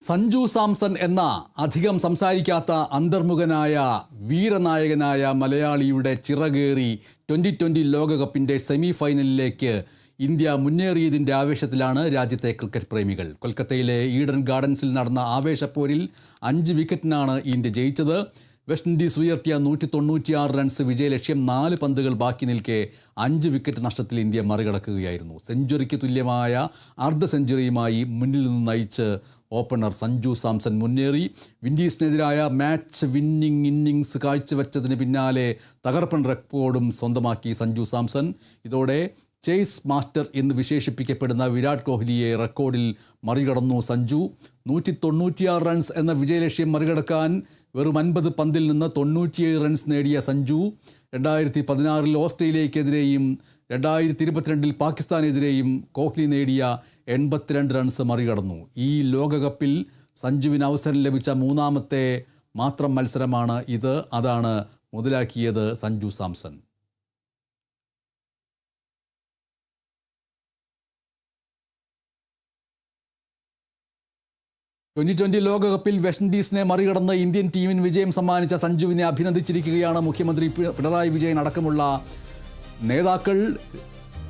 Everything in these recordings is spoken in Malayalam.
സഞ്ജു സാംസൺ എന്ന അധികം സംസാരിക്കാത്ത അന്തർമുഖനായ വീരനായകനായ മലയാളിയുടെ ചിറകേറി 2020 ലോകകപ്പിൻ്റെ സെമി ഫൈനലിലേക്ക് ഇന്ത്യ മുന്നേറിയതിൻ്റെ ആവേശത്തിലാണ് രാജ്യത്തെ ക്രിക്കറ്റ് പ്രേമികൾ. കൊൽക്കത്തയിലെ ഈഡൻ ഗാർഡൻസിൽ നടന്ന ആവേശപ്പോരിൽ 5 വിക്കറ്റിനാണ് ഇന്ത്യ ജയിച്ചത്. വെസ്റ്റ് ഇൻഡീസ് ഉയർത്തിയ 196 റൺസ് വിജയലക്ഷ്യം 4 പന്തുകൾ ബാക്കി നിൽക്കെ 5 വിക്കറ്റ് നഷ്ടത്തിൽ ഇന്ത്യ മറികടക്കുകയായിരുന്നു. സെഞ്ചുറിക്ക് തുല്യമായ അർദ്ധ സെഞ്ചുറിയുമായി മുന്നിൽ നിന്ന് നയിച്ച് ഓപ്പണർ സഞ്ജു സാംസൺ മുന്നേറി. വിൻഡീസിനെതിരായ മാച്ച് വിന്നിംഗ് ഇന്നിങ്സ് കാഴ്ചവെച്ചതിന് പിന്നാലെ തകർപ്പൻ റെക്കോർഡും സ്വന്തമാക്കി സഞ്ജു സാംസൺ. ഇതോടെ ചേസ് മാസ്റ്റർ എന്ന് വിശേഷിപ്പിക്കപ്പെടുന്ന വിരാട് കോഹ്ലിയെ റെക്കോർഡിൽ മറികടന്നു സഞ്ജു. 196 റൺസ് എന്ന വിജയലക്ഷ്യം മറികടക്കാൻ വെറും 50 പന്തിൽ നിന്ന് 97 റൺസ് നേടിയ സഞ്ജു 2016 ഓസ്ട്രേലിയക്കെതിരെയും 2022 പാകിസ്ഥാനെതിരെയും കോഹ്ലി നേടിയ 82 റൺസ് മറികടന്നു. ഈ ലോകകപ്പിൽ സഞ്ജുവിന് അവസരം ലഭിച്ച 3ാമത്തെ മാത്രം മത്സരമാണ് ഇത്. അതാണ് മുതലാക്കിയത് സഞ്ജു സാംസൺ. 2020 ലോകകപ്പിൽ വെസ്റ്റ് ഇൻഡീസിനെ മറികടന്ന് ഇന്ത്യൻ ടീമിന് വിജയം സമ്മാനിച്ച സഞ്ജുവിനെ അഭിനന്ദിച്ചിരിക്കുകയാണ് മുഖ്യമന്ത്രി പിണറായി വിജയൻ അടക്കമുള്ള നേതാക്കൾ.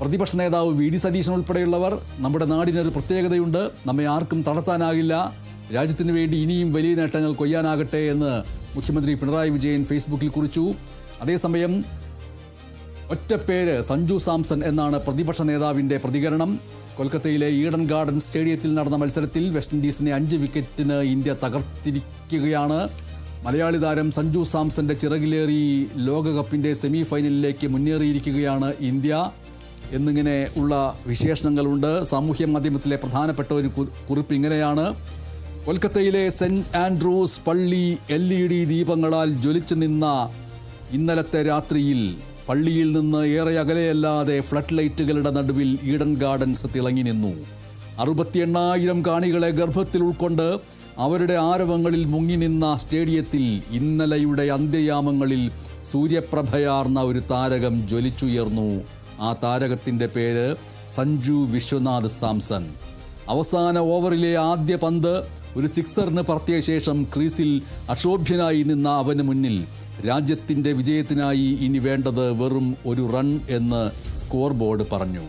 പ്രതിപക്ഷ നേതാവ് വി.ഡി. സതീശൻ ഉൾപ്പെടെയുള്ളവർ. നമ്മുടെ നാടിനൊരു പ്രത്യേകതയുണ്ട്, നമ്മെ ആർക്കും തളർത്താനാകില്ല, രാജ്യത്തിന് വേണ്ടി ഇനിയും വലിയ നേട്ടങ്ങൾ കൊയ്യാനാകട്ടെ എന്ന് മുഖ്യമന്ത്രി പിണറായി വിജയൻ ഫേസ്ബുക്കിൽ കുറിച്ചു. അതേസമയം ഒറ്റപ്പേര് സഞ്ജു സാംസൺ എന്നാണ് പ്രതിപക്ഷ നേതാവിൻ്റെ പ്രതികരണം. കൊൽക്കത്തയിലെ ഈഡൻ ഗാർഡൻ സ്റ്റേഡിയത്തിൽ നടന്ന മത്സരത്തിൽ വെസ്റ്റ് ഇൻഡീസിനെ 5 വിക്കറ്റിന് ഇന്ത്യ തകർത്തിരിക്കുകയാണ്. മലയാളി താരം സഞ്ജു സാംസന്റെ ചിറകിലേറി ലോകകപ്പിൻ്റെ സെമി ഫൈനലിലേക്ക് മുന്നേറിയിരിക്കുകയാണ് ഇന്ത്യ എന്നിങ്ങനെ ഉള്ള വിശേഷണങ്ങളുണ്ട്. സാമൂഹ്യ മാധ്യമത്തിലെ പ്രധാനപ്പെട്ട ഒരു കുറിപ്പ് ഇങ്ങനെയാണ്: കൊൽക്കത്തയിലെ സെൻറ് ആൻഡ്രൂസ് പള്ളി LED ദീപങ്ങളാൽ ജ്വലിച്ചു നിന്ന ഇന്നലത്തെ രാത്രിയിൽ പള്ളിയിൽ നിന്ന് ഏറെ അകലെയല്ലാതെ ഫ്ലഡ് ലൈറ്റുകളുടെ നടുവിൽ ഈഡൻ ഗാർഡൻസ് തിളങ്ങി നിന്നു. 68,000 കാണികളെ ഗർഭത്തിൽ ഉൾക്കൊണ്ട് അവരുടെ ആരവങ്ങളിൽ മുങ്ങി നിന്ന സ്റ്റേഡിയത്തിൽ ഇന്നലെയുടെ അന്ത്യയാമങ്ങളിൽ സൂര്യപ്രഭയാർന്ന ഒരു താരകം ജ്വലിച്ചുയർന്നു. ആ താരകത്തിൻ്റെ പേര് സഞ്ജു വിശ്വനാഥ് സാംസൺ. അവസാന ഓവറിലെ ആദ്യ പന്ത് ഒരു സിക്സറിന് പറത്തിയ ശേഷം ക്രീസിൽ അക്ഷോഭ്യനായി നിന്ന അവന് മുന്നിൽ രാജ്യത്തിൻ്റെ വിജയത്തിനായി ഇനി വേണ്ടത് വെറും ഒരു റൺ എന്ന് സ്കോർ ബോർഡ് പറഞ്ഞു.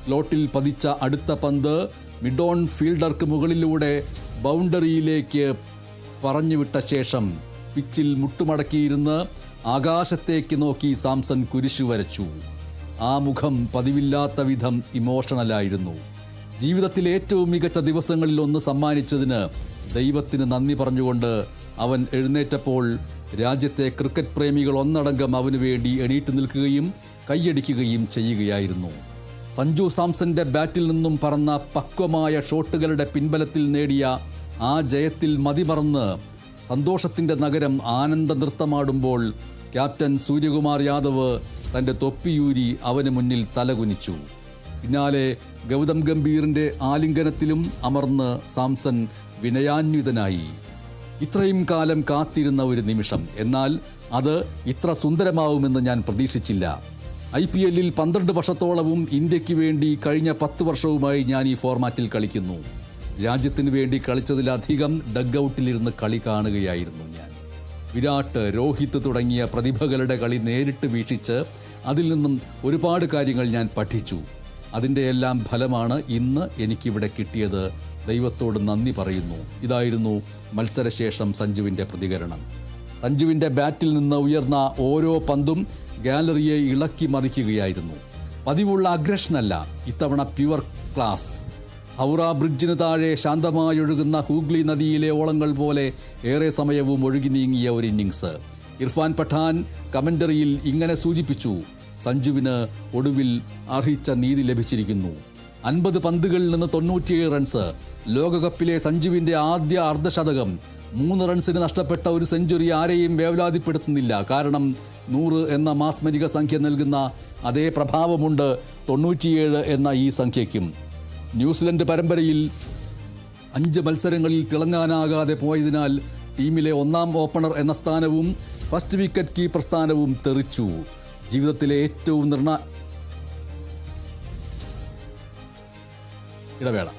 സ്ലോട്ടിൽ പതിച്ച അടുത്ത പന്ത് മിഡ് ഓൺ ഫീൽഡർക്ക് മുകളിലൂടെ ബൗണ്ടറിയിലേക്ക് പറഞ്ഞുവിട്ട ശേഷം പിച്ചിൽ മുട്ടുമടക്കിയിരുന്ന് ആകാശത്തേക്ക് നോക്കി സാംസൺ കുരിശു വരച്ചു. ആ മുഖം പതിവില്ലാത്ത വിധം ഇമോഷണലായിരുന്നു. ജീവിതത്തിലെ ഏറ്റവും മികച്ച ദിവസങ്ങളിൽ ഒന്ന് സമ്മാനിച്ചതിന് ദൈവത്തിന് നന്ദി പറഞ്ഞുകൊണ്ട് അവൻ എഴുന്നേറ്റപ്പോൾ രാജ്യത്തെ ക്രിക്കറ്റ് പ്രേമികൾ ഒന്നടങ്കം അവന് വേണ്ടി എണീറ്റ് നിൽക്കുകയും കൈയടിക്കുകയും ചെയ്യുകയായിരുന്നു. സഞ്ജു സാംസന്റെ ബാറ്റിൽ നിന്നും പറന്ന പക്വമായ ഷോട്ടുകളുടെ പിൻബലത്തിൽ നേടിയ ആ ജയത്തിൽ മതിമറന്ന് സന്തോഷത്തിൻ്റെ നഗരം ആനന്ദ നൃത്തമാടുമ്പോൾ ക്യാപ്റ്റൻ സൂര്യകുമാർ യാദവ് തൻ്റെ തൊപ്പിയൂരി അവന് മുന്നിൽ തലകുനിച്ചു. പിന്നാലെ ഗൗതം ഗംഭീറിൻ്റെ ആലിംഗനത്തിലും അമർന്ന് സാംസൺ വിനയാന്വിതനായി. ഇത്രയും കാലം കാത്തിരുന്ന ഒരു നിമിഷം, എന്നാൽ അത് ഇത്ര സുന്ദരമാവുമെന്ന് ഞാൻ പ്രതീക്ഷിച്ചില്ല. IPL-ൽ 12 വർഷത്തോളവും ഇന്ത്യക്ക് വേണ്ടി കഴിഞ്ഞ 10 വർഷവുമായി ഞാൻ ഈ ഫോർമാറ്റിൽ കളിക്കുന്നു. രാജ്യത്തിന് വേണ്ടി കളിച്ചതിലധികം ഡഗ് ഔട്ടിലിരുന്ന് കളി കാണുകയായിരുന്നു ഞാൻ. വിരാട്, രോഹിത് തുടങ്ങിയ പ്രതിഭകളുടെ കളി നേരിട്ട് വീക്ഷിച്ച് അതിൽ നിന്നും ഒരുപാട് കാര്യങ്ങൾ ഞാൻ പഠിച്ചു. അതിൻ്റെ എല്ലാം ഫലമാണ് ഇന്ന് എനിക്കിവിടെ കിട്ടിയത്. ദൈവത്തോട് നന്ദി പറയുന്നു. ഇതായിരുന്നു മത്സരശേഷം സഞ്ജുവിൻ്റെ പ്രതികരണം. സഞ്ജുവിൻ്റെ ബാറ്റിൽ നിന്ന് ഉയർന്ന ഓരോ പന്തും ഗാലറിയെ ഇളക്കി മറിക്കുകയായിരുന്നു. പതിവുള്ള അഗ്രഷനല്ല, ഇത്തവണ പ്യുവർ ക്ലാസ്. ഹൗറ ബ്രിഡ്ജിന് താഴെ ശാന്തമായി ഒഴുകുന്ന ഹൂഗ്ലി നദിയിലെ ഓളങ്ങൾ പോലെ ഏറെ സമയവും ഒഴുകി നീങ്ങിയ ഒരു ഇന്നിങ്സ്. ഇർഫാൻ പഠാൻ കമൻ്ററിയിൽ ഇങ്ങനെ സൂചിപ്പിച്ചു: സഞ്ജുവിന് ഒടുവിൽ അർഹിച്ച നീതി ലഭിച്ചിരിക്കുന്നു. 50 പന്തുകളിൽ നിന്ന് 97 റൺസ്. ലോകകപ്പിലെ സഞ്ജുവിൻ്റെ ആദ്യ അർദ്ധശതകം. 3 റൺസിന് നഷ്ടപ്പെട്ട ഒരു സെഞ്ചുറി ആരെയും വേവലാതിപ്പെടുത്തുന്നില്ല. കാരണം 100 എന്ന മാസ്മരിക സംഖ്യ നൽകുന്ന അതേ പ്രഭാവമുണ്ട് 97 എന്ന ഈ സംഖ്യയ്ക്കും. ന്യൂസിലൻഡ് പരമ്പരയിൽ 5 മത്സരങ്ങളിൽ തിളങ്ങാനാകാതെ പോയതിനാൽ ടീമിലെ 1ാം ഓപ്പണർ എന്ന സ്ഥാനവും ഫസ്റ്റ് വിക്കറ്റ് കീപ്പർ സ്ഥാനവും തെറിച്ചു. ജീവിതത്തിലെ ഏറ്റവും ഇടവേള.